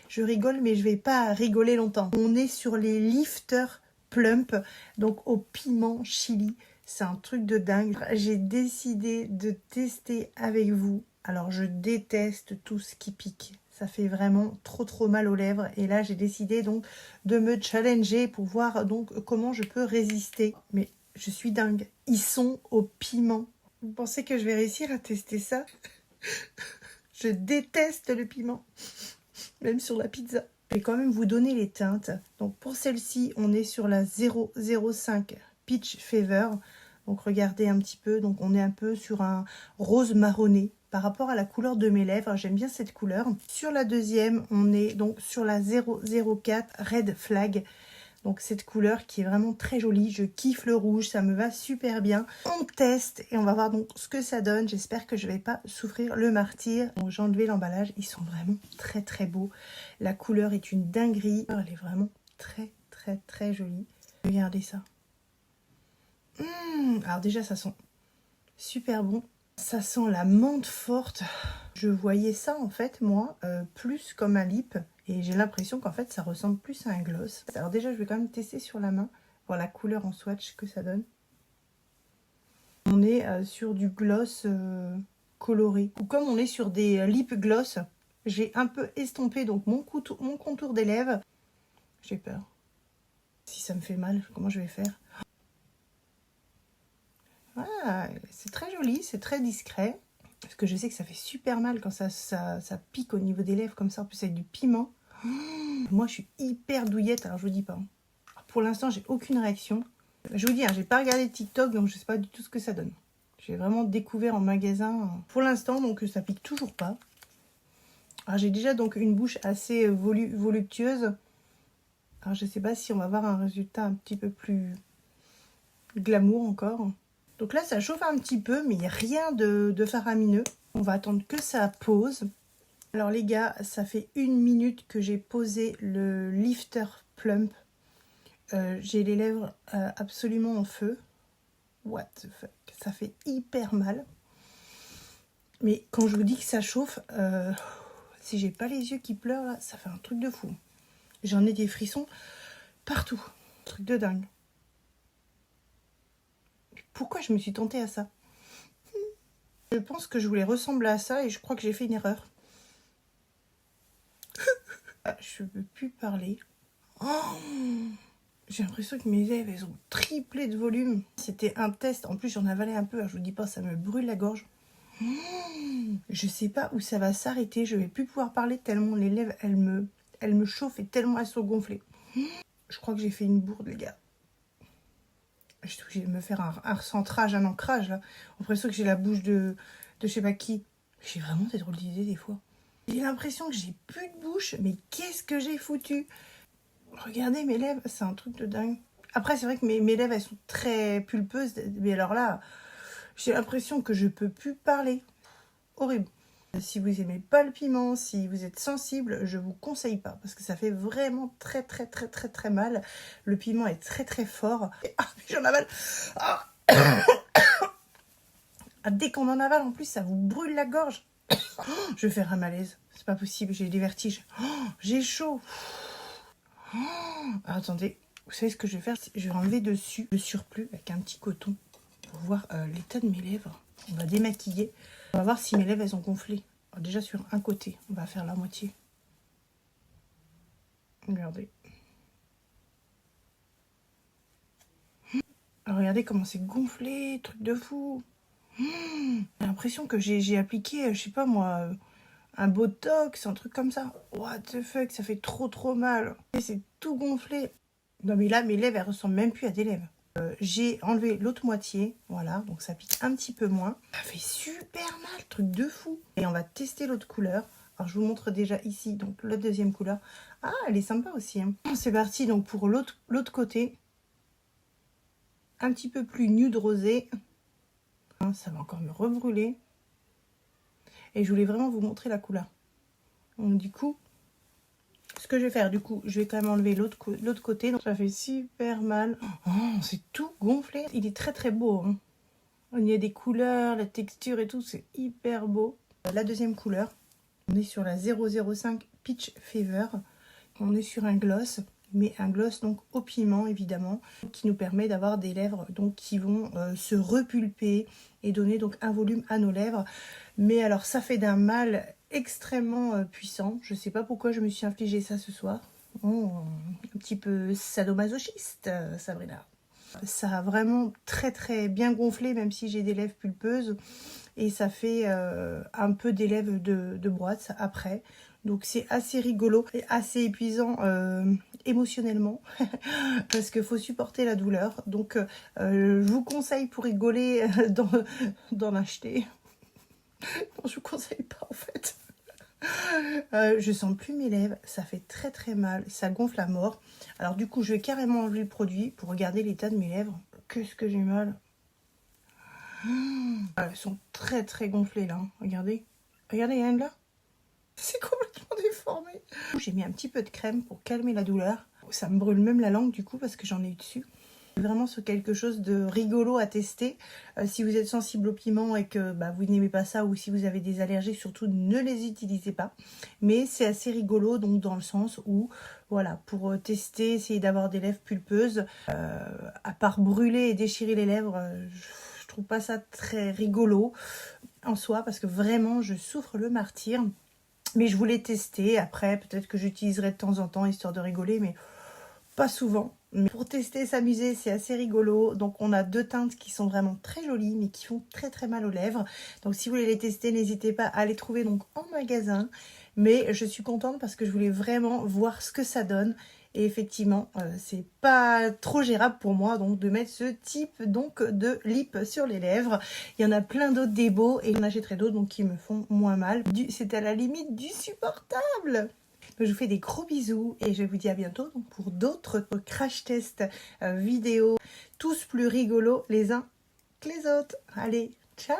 Je rigole, mais je vais pas rigoler longtemps. On est sur les Lifter Plump, donc au piment chili. C'est un truc de dingue. J'ai décidé de tester avec vous. Alors, je déteste tout ce qui pique. Ça fait vraiment trop mal aux lèvres. Et là, j'ai décidé donc de me challenger pour voir donc comment je peux résister. Mais je suis dingue. Ils sont au piment. Vous pensez que je vais réussir à tester ça? Je déteste le piment. Même sur la pizza. Je vais quand même vous donner les teintes. Donc pour celle-ci, on est sur la 005 Peach Fever. Donc regardez un petit peu. Donc on est un peu sur un rose marronné. Par rapport à la couleur de mes lèvres, j'aime bien cette couleur. Sur la deuxième, on est donc sur la 004 Red Flag. Donc cette couleur qui est vraiment très jolie, je kiffe le rouge, ça me va super bien. On teste et on va voir donc ce que ça donne. J'espère que je ne vais pas souffrir le martyre. Donc j'ai enlevé l'emballage, ils sont vraiment très beaux. La couleur est une dinguerie, elle est vraiment très jolie. Regardez ça. Alors déjà ça sent super bon. Ça sent la menthe forte. Je voyais ça en fait moi plus comme un lip. Et j'ai l'impression qu'en fait, ça ressemble plus à un gloss. Alors déjà, je vais quand même tester sur la main, voir la couleur en swatch que ça donne. On est sur du gloss coloré. Ou comme on est sur des lip gloss, j'ai un peu estompé donc mon contour des lèvres. J'ai peur. Si ça me fait mal, comment je vais faire? Ah, c'est très joli, c'est très discret. Parce que je sais que ça fait super mal quand ça pique au niveau des lèvres comme ça. En plus, avec du piment. Moi, je suis hyper douillette, alors je vous dis pas. Pour l'instant, j'ai aucune réaction. Je vous dis, j'ai pas regardé TikTok, donc je sais pas du tout ce que ça donne. J'ai vraiment découvert en magasin. Pour l'instant, donc ça pique toujours pas. Alors j'ai déjà donc une bouche assez voluptueuse. Alors je sais pas si on va avoir un résultat un petit peu plus glamour encore. Donc là, ça chauffe un petit peu, mais il n'y a rien de faramineux. On va attendre que ça pose. Alors les gars, ça fait 1 minute que j'ai posé le Lifter Plump. J'ai les lèvres absolument en feu. What the fuck, ça fait hyper mal. Mais quand je vous dis que ça chauffe, si j'ai pas les yeux qui pleurent là, ça fait un truc de fou. J'en ai des frissons partout. Truc de dingue. Pourquoi je me suis tentée à ça? Je pense que je voulais ressembler à ça et je crois que j'ai fait une erreur. Je peux plus parler. Oh, j'ai l'impression que mes lèvres, elles ont triplé de volume. C'était un test. En plus, j'en avalais un peu. Alors, je vous dis pas, ça me brûle la gorge. Je sais pas où ça va s'arrêter. Je vais plus pouvoir parler tellement les lèvres, elles me chauffent et tellement elles sont gonflées. Je crois que j'ai fait une bourde, les gars. Je suis obligée de me faire un recentrage, un ancrage, là. J'ai l'impression que j'ai la bouche de je sais pas qui. J'ai vraiment des drôles d'idées, des fois. J'ai l'impression que j'ai plus de bouche. Mais qu'est-ce que j'ai foutu? Regardez mes lèvres, c'est un truc de dingue. Après, c'est vrai que mes lèvres, elles sont très pulpeuses. Mais alors là, j'ai l'impression que je peux plus parler. Horrible. Si vous aimez pas le piment, si vous êtes sensible, je vous conseille pas. Parce que ça fait vraiment très mal. Le piment est très fort. Ah, j'en avale. Ah. Dès qu'on en avale, en plus, ça vous brûle la gorge. Je vais faire un malaise. C'est pas possible, j'ai des vertiges. J'ai chaud. Attendez, vous savez ce que je vais faire? Je vais enlever dessus le surplus avec un petit coton pour voir l'état de mes lèvres. On va démaquiller. On va voir si mes lèvres elles ont gonflé. Alors déjà sur un côté, on va faire la moitié. Regardez. Alors regardez comment c'est gonflé, truc de fou. J'ai l'impression que j'ai appliqué, je sais pas moi, un botox, un truc comme ça. What the fuck, ça fait trop mal. Et c'est tout gonflé. Non mais là, mes lèvres, elles ressemblent même plus à des lèvres. J'ai enlevé l'autre moitié, voilà, donc ça pique un petit peu moins. Ça fait super mal, truc de fou. Et on va tester l'autre couleur. Alors je vous montre déjà ici, donc la deuxième couleur. Ah, elle est sympa aussi. Hein. C'est parti donc pour l'autre côté. Un petit peu plus nude rosé. Ça va encore me rebrûler. Et je voulais vraiment vous montrer la couleur. Donc du coup, ce que je vais faire, du coup, je vais quand même enlever l'autre côté. Donc ça fait super mal. Oh, c'est tout gonflé. Il est très beau. Hein. Il y a des couleurs, la texture et tout, c'est hyper beau. La deuxième couleur. On est sur la 005 Peach Fever. On est sur un gloss, mais un gloss donc au piment évidemment, qui nous permet d'avoir des lèvres donc qui vont se repulper et donner donc un volume à nos lèvres. Mais alors ça fait d'un mal extrêmement puissant. Je sais pas pourquoi je me suis infligé ça ce soir. Oh, un petit peu sadomasochiste, Sabrina. Ça a vraiment très bien gonflé, même si j'ai des lèvres pulpeuses. Et ça fait un peu des lèvres de boîte après. Donc c'est assez rigolo et assez épuisant émotionnellement. Parce qu'il faut supporter la douleur. Donc je vous conseille pour rigoler d'en acheter. Non, je vous conseille pas en fait. Je sens plus mes lèvres, ça fait très mal, ça gonfle à mort. Alors du coup je vais carrément enlever le produit pour regarder l'état de mes lèvres. Qu'est-ce que j'ai mal. Elles sont très gonflées là, regardez. Regardez, il y a une là. C'est complètement déformé. J'ai mis un petit peu de crème pour calmer la douleur. Ça me brûle même la langue du coup parce que j'en ai eu dessus. Vraiment sur quelque chose de rigolo à tester. Si vous êtes sensible au piment et que vous n'aimez pas ça, ou si vous avez des allergies, surtout ne les utilisez pas. Mais c'est assez rigolo, donc dans le sens où, voilà, pour tester, essayer d'avoir des lèvres pulpeuses, à part brûler et déchirer les lèvres, je trouve pas ça très rigolo en soi, parce que vraiment je souffre le martyre. Mais je voulais tester, après peut-être que j'utiliserai de temps en temps histoire de rigoler, mais pas souvent. Mais pour tester, s'amuser, c'est assez rigolo. Donc on a deux teintes qui sont vraiment très jolies, mais qui font très mal aux lèvres. Donc si vous voulez les tester, n'hésitez pas à les trouver donc en magasin. Mais je suis contente parce que je voulais vraiment voir ce que ça donne. Et effectivement, c'est pas trop gérable pour moi donc de mettre ce type donc de lip sur les lèvres. Il y en a plein d'autres des beaux et j'en achèterai d'autres donc qui me font moins mal. C'est à la limite du supportable. Je vous fais des gros bisous et je vous dis à bientôt donc pour d'autres crash tests vidéo, tous plus rigolos les uns que les autres. Allez, ciao